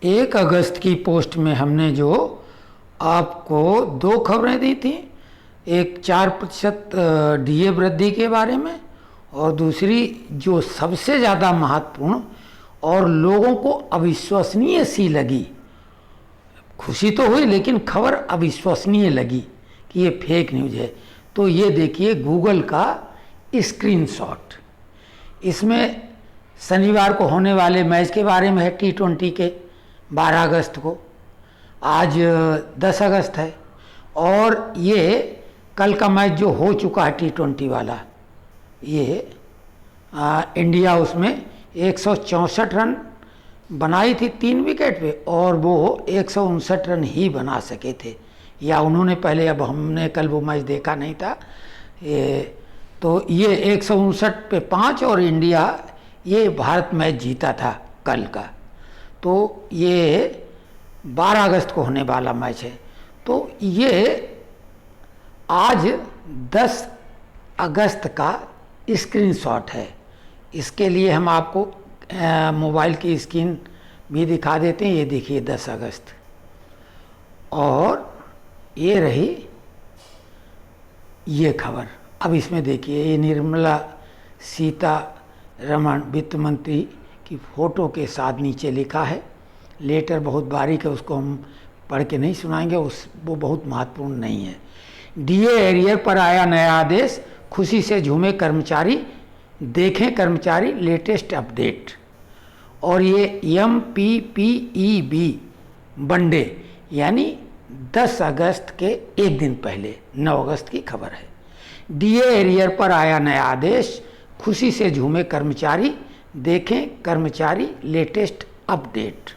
1 अगस्त की पोस्ट में हमने जो आपको 2 खबरें दी थी, एक 4% डीए वृद्धि के बारे में और दूसरी जो सबसे ज़्यादा महत्वपूर्ण और लोगों को अविश्वसनीय सी लगी, खुशी तो हुई लेकिन खबर अविश्वसनीय लगी कि ये फेक न्यूज़ है। तो ये देखिए गूगल का स्क्रीनशॉट। इसमें शनिवार को होने वाले मैच के बारे में है, T20 के 12 अगस्त को। आज 10 अगस्त है और ये कल का मैच जो हो चुका है T20 वाला, ये इंडिया उसमें 164 रन बनाई थी 3 विकेट पे और वो 159 रन ही बना सके थे, या उन्होंने पहले, अब हमने कल वो मैच देखा नहीं था। तो ये 159 पे 5 और इंडिया, ये भारत मैच जीता था कल का। तो ये 12 अगस्त को होने वाला मैच है। तो ये आज 10 अगस्त का स्क्रीनशॉट है। इसके लिए हम आपको मोबाइल की स्क्रीन भी दिखा देते हैं। ये देखिए 10 अगस्त, और ये रही ये खबर। अब इसमें देखिए, ये निर्मला सीतारमण वित्त मंत्री की फ़ोटो के साथ नीचे लिखा है। लेटर बहुत बारीक है, उसको हम पढ़ के नहीं सुनाएंगे, वो बहुत महत्वपूर्ण नहीं है। डीए एरियर पर आया नया आदेश, खुशी से झूमे कर्मचारी, देखें कर्मचारी लेटेस्ट अपडेट। और ये MPPEB वनडे यानी 10 अगस्त के एक दिन पहले 9 अगस्त की खबर है। डीए एरियर पर आया नया आदेश, खुशी से झूमे कर्मचारी, देखें कर्मचारी लेटेस्ट अपडेट।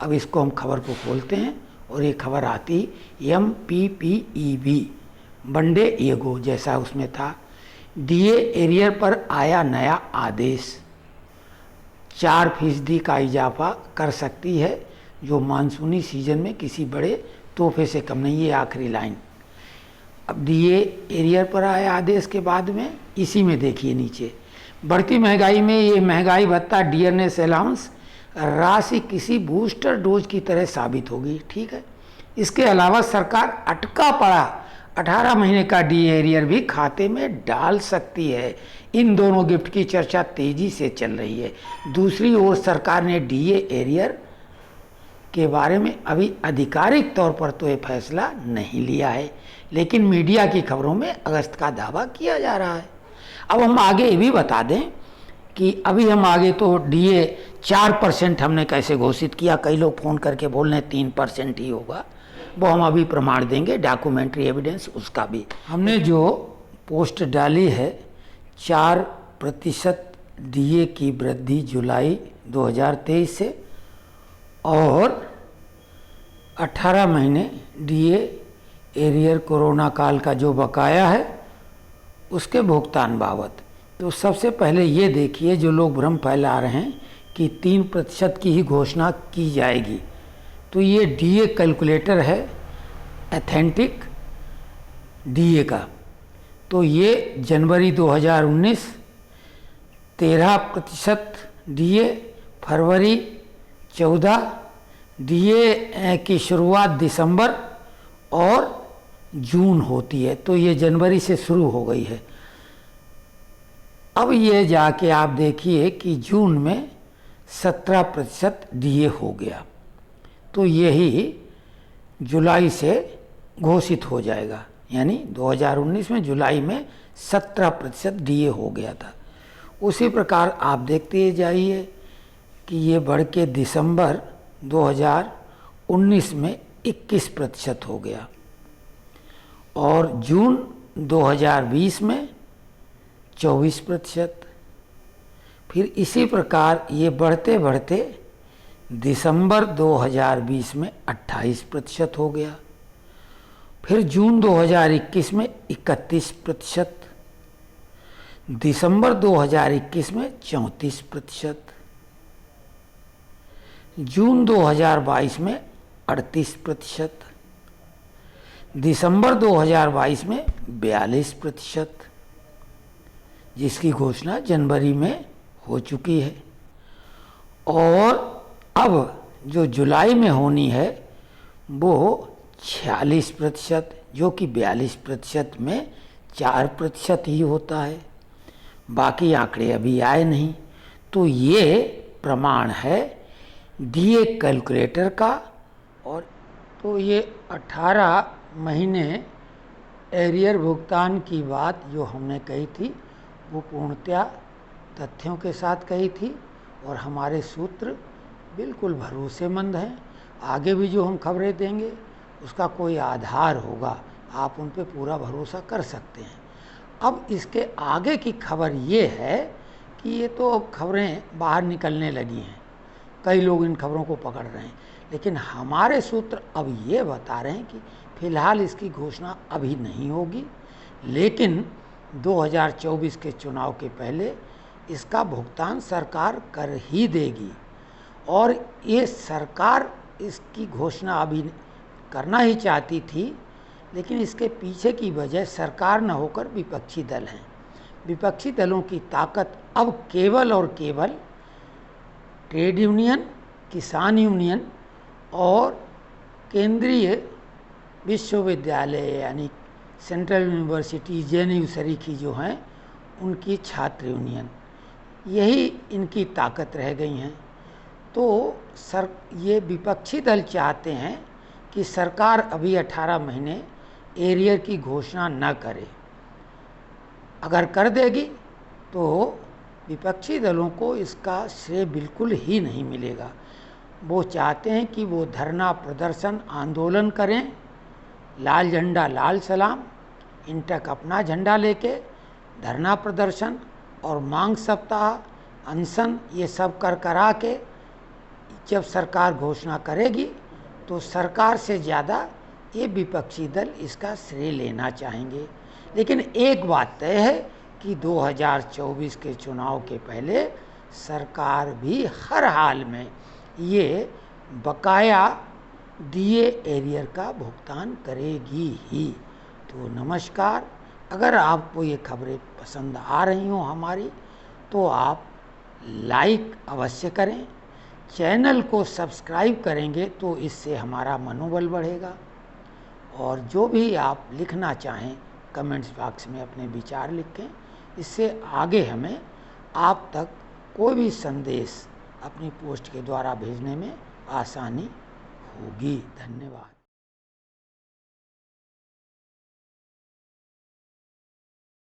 अब इसको हम खबर को खोलते हैं और ये खबर आती MPPEB वनडे एगो, जैसा उसमें था। डीए एरियर पर आया नया आदेश, 4% का इजाफा कर सकती है, जो मानसूनी सीजन में किसी बड़े तोहफे से कम नहीं। ये आखिरी लाइन। अब डीए एरियर पर आया आदेश के बाद में इसी में देखिए नीचे, बढ़ती महंगाई में ये महंगाई भत्ता डियरनेस अलाउंस राशि किसी बूस्टर डोज की तरह साबित होगी। ठीक है। इसके अलावा सरकार अटका पड़ा 18 महीने का डीए एरियर भी खाते में डाल सकती है। इन दोनों गिफ्ट की चर्चा तेजी से चल रही है। दूसरी ओर सरकार ने डीए एरियर के बारे में अभी आधिकारिक तौर पर तो ये फैसला नहीं लिया है, लेकिन मीडिया की खबरों में अगस्त का दावा किया जा रहा है। अब हम आगे ये भी बता दें कि अभी हम आगे तो डीए 4% हमने कैसे घोषित किया। कई लोग फ़ोन करके बोल रहे हैं 3% ही होगा, वो हम अभी प्रमाण देंगे, डॉक्यूमेंट्री एविडेंस उसका भी। हमने जो पोस्ट डाली है 4% डीए की वृद्धि जुलाई 2023 से, और 18 महीने डीए एरियर कोरोना काल का जो बकाया है उसके भुगतान बाबत। तो सबसे पहले ये देखिए, जो लोग भ्रम फैला रहे हैं कि 3% की ही घोषणा की जाएगी, तो ये डीए कैलकुलेटर है ऑथेंटिक डीए का। तो ये जनवरी 2019 13% डीए, फरवरी 14, डीए की शुरुआत दिसंबर और जून होती है, तो ये जनवरी से शुरू हो गई है। अब ये जाके आप देखिए कि जून में 17% डीए हो गया, तो यही जुलाई से घोषित हो जाएगा। यानी 2019 में जुलाई में 17% डीए हो गया था। उसी प्रकार आप देखते जाइए कि ये बढ़ के दिसंबर 2019 में 21% हो गया, और जून 2020 में 24%। फिर इसी प्रकार ये बढ़ते बढ़ते दिसंबर 2020 में 28% हो गया। फिर जून 2021 में 31%, दिसंबर 2021 में 34%, जून 2022 में 38%, दिसंबर 2022 में 42%, जिसकी घोषणा जनवरी में हो चुकी है। और अब जो जुलाई में होनी है वो 46%, जो कि 42% में 4% ही होता है। बाकी आंकड़े अभी आए नहीं। तो ये प्रमाण है डीए कैलकुलेटर का। और तो ये 18 महीने एरियर भुगतान की बात जो हमने कही थी वो पूर्णतया तथ्यों के साथ कही थी और हमारे सूत्र बिल्कुल भरोसेमंद हैं। आगे भी जो हम खबरें देंगे उसका कोई आधार होगा, आप उन पे पूरा भरोसा कर सकते हैं। अब इसके आगे की खबर ये है कि ये तो अब खबरें बाहर निकलने लगी हैं, कई लोग इन खबरों को पकड़ रहे हैं, लेकिन हमारे सूत्र अब ये बता रहे हैं कि फिलहाल इसकी घोषणा अभी नहीं होगी, लेकिन 2024 के चुनाव के पहले इसका भुगतान सरकार कर ही देगी। और ये सरकार इसकी घोषणा अभी करना ही चाहती थी, लेकिन इसके पीछे की वजह सरकार न होकर विपक्षी दल हैं। विपक्षी दलों की ताकत अब केवल और केवल ट्रेड यूनियन, किसान यूनियन और केंद्रीय विश्वविद्यालय यानी सेंट्रल यूनिवर्सिटी जेएनयू सरीखी जो हैं उनकी छात्र यूनियन, यही इनकी ताकत रह गई हैं। तो ये विपक्षी दल चाहते हैं कि सरकार अभी 18 महीने एरियर की घोषणा न करे। अगर कर देगी तो विपक्षी दलों को इसका श्रेय बिल्कुल ही नहीं मिलेगा। वो चाहते हैं कि वो धरना प्रदर्शन आंदोलन करें, लाल झंडा लाल सलाम, इंटक अपना झंडा लेके धरना प्रदर्शन और मांग सप्ताह, अनशन ये सब करा के जब सरकार घोषणा करेगी तो सरकार से ज़्यादा ये विपक्षी दल इसका श्रेय लेना चाहेंगे। लेकिन एक बात तय है कि 2024 के चुनाव के पहले सरकार भी हर हाल में ये बकाया डीए एरियर का भुगतान करेगी ही। तो नमस्कार, अगर आपको ये खबरें पसंद आ रही हों हमारी तो आप लाइक अवश्य करें, चैनल को सब्सक्राइब करेंगे तो इससे हमारा मनोबल बढ़ेगा। और जो भी आप लिखना चाहें कमेंट्स बॉक्स में अपने विचार लिखें, इससे आगे हमें आप तक कोई भी संदेश अपनी पोस्ट के द्वारा भेजने में आसानी होगी। धन्यवाद।